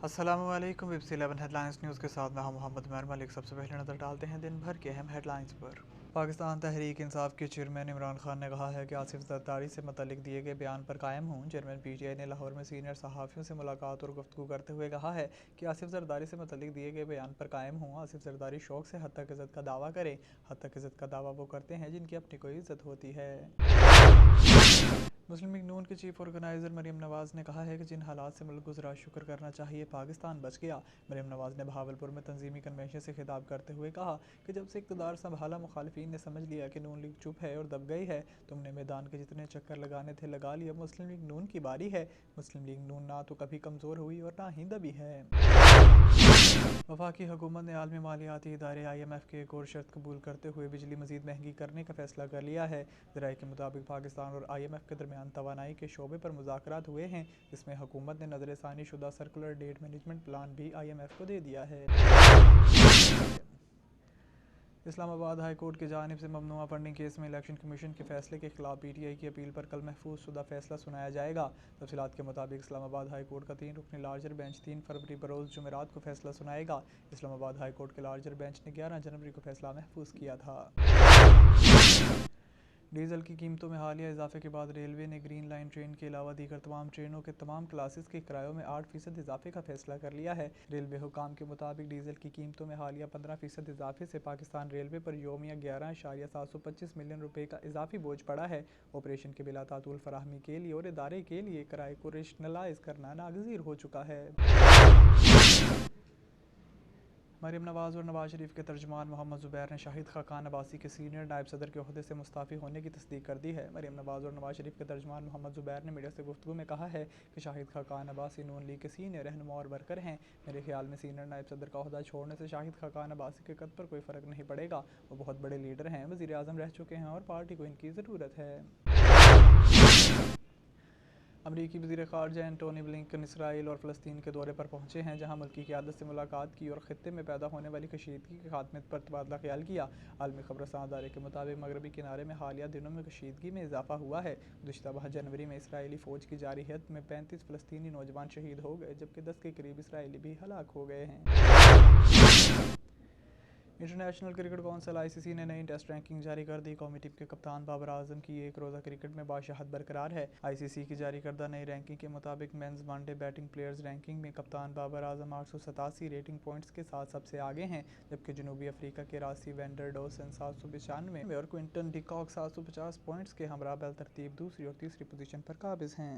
अस्सलामु अलैकुम। BBC 11 headlines news के साथ मैं हूं मोहम्मद उमर मलिक। सबसे पहले नज़र डालते हैं दिन भर के अहम हेडलाइंस पर। पाकिस्तान तहरीक इंसाफ के चेयरमैन इमरान खान ने कहा है कि आसिफ जरदारी से मुतल्लिक दिए गए बयान पर कायम हूं। चेयरमैन PTI ने लाहौर में सीनियर सहाफ़ियों से मुलाकात और गुफ्तगू करते हुए कहा है कि आसिफ जरदारी से मुतल्लिक दिए गए बयान पर कायम हूं। आसिफ जरदारी शौक़ से हद तक इज़्ज़त का दावा करें। हद तक इज़्ज़त का दावा वो करते हैं जिनकी अपनी कोई इज़्ज़त होती है। मुस्लिम लीग नून के चीफ ऑर्गेनाइज़र मरीम नवाज़ ने कहा है कि जिन हालात से मुल्क गुजरा शुक्र करना चाहिए, पाकिस्तान बच गया। मरीम नवाज़ ने बहावलपुर में तंजीमी कन्वेंशन से खिताब करते हुए कहा कि जब से इक़्तिदार संभाला, मुखालिफिन ने समझ लिया कि नून लीग चुप है और दब गई है। तुमने मैदान के जितने चक्कर लगाने थे लगा लिए, मुस्लिम लीग नून की बारी है। मुस्लिम लीग नून ना तो कभी कमज़ोर हुई और ना ही दबी है। वफाकी हुकूमत ने आलमी मालियाती इदारे IMF की एक और शर्त कबूल करते हुए बिजली मज़ीद महंगी करने का फ़ैसला कर लिया है। ज़राए के मुताबिक पाकिस्तान और IMF के दरमियान तवानाई के शोबे पर मुज़ाकरात हुए हैं, जिसमें हुकूमत ने नज़रसानी शुदा सर्कुलर डेट मैनेजमेंट प्लान भी IMF को दे दिया है। इस्लामाबाद हाई कोर्ट की जानिब से ममनुआ फंडिंग केस में इलेक्शन कमीशन के फैसले के खिलाफ PTI की अपील पर कल महफूज शुदा फैसला सुनाया जाएगा। तफसीलात के मुताबिक इस्लामाबाद हाई कोर्ट का 3 रुकनी लार्जर बेंच 3 फरवरी बरोज़ जुमेरात को फैसला सुनाएगा। इस्लामाबाद हाई कोर्ट के लार्जर बेंच ने 11 जनवरी को फैसला महफूज किया था। डीजल की कीमतों में हालिया इजाफे के बाद रेलवे ने ग्रीन लाइन ट्रेन के अलावा दीगर तमाम ट्रेनों के तमाम क्लासेस के किरायों में 8% इजाफे का फैसला कर लिया है। रेलवे हुकाम के मुताबिक डीजल की कीमतों में हालिया 15% इजाफे से पाकिस्तान रेलवे पर योमिया 11.725 मिलियन रुपये का इजाफी बोझ पड़ा है। ऑपरेशन के बिला तातुल फराहमी के लिए और इदारे के लिए किराए को रेशनलाइज करना नागज़ीर हो चुका है। मरीम नवाज़ और नवाज शरीफ के तर्जुमान मोहम्मद ज़ुबैर ने शाहिद खाकान अब्बासी के सीनियर नायब सदर के ओहदे से मुस्ताफ़ी होने की तस्दीक कर दी है। मरीम नवाज़ और नवाज शरीफ के तर्जुमान मोहम्मद ज़ुबैर ने मीडिया से गुफ्तगू में कहा है कि शाहिद खाकान अब्बासी नून लीग के सीनियर रहनुमा और वर्कर हैं। मेरे ख्याल में सीनियर नायब सदर का ओहदा छोड़ने से शाहिद खाकान अब्बासी के कद पर कोई फ़र्क नहीं पड़ेगा। वो बहुत बड़े लीडर हैं, वज़ीर आज़म रह चुके हैं और पार्टी को इनकी ज़रूरत है। अमरीकी वज़ीर ख़ारजा एंटोनी ब्लिंकन इसराइल और फ़लस्तीन के दौरे पर पहुंचे हैं, जहां मुल्की क़यादत से मुलाकात की और ख़ित्ते में पैदा होने वाली कशीदगी के खात्मे पर तबादला ख़याल किया। आलमी ख़बरसां अदारे के मुताबिक मगरबी किनारे में हालिया दिनों में कशीदगी में इजाफ़ा हुआ है। गुज़िश्ता माह जनवरी में इसराइली फ़ौज की जारहियत में 35 फ़लस्तीनी नौजवान शहीद हो गए, जबकि 10 के करीब इसराइली भी हलाक हो गए हैं। इंटरनेशनल क्रिकेट कौंसिल ICC ने नई टेस्ट रैंकिंग जारी कर दी। कौमी टीम के कप्तान बाबर आजम की एक रोज़ा क्रिकेट में बादशाहत बरकरार है। ICC की जारी करदा नई रैंकिंग के मुताबिक men's one day batting players ranking में कप्तान बाबर आजम 887 रेटिंग पॉइंट्स के साथ सबसे आगे हैं, जबकि जनूबी अफ्रीका के रासी वेंडर डॉसन 795 और क्विंटन डिकॉक 750 पॉइंट्स के हमरा बल तरतीब दूसरी और तीसरी पोजीशन पर काबिज हैं।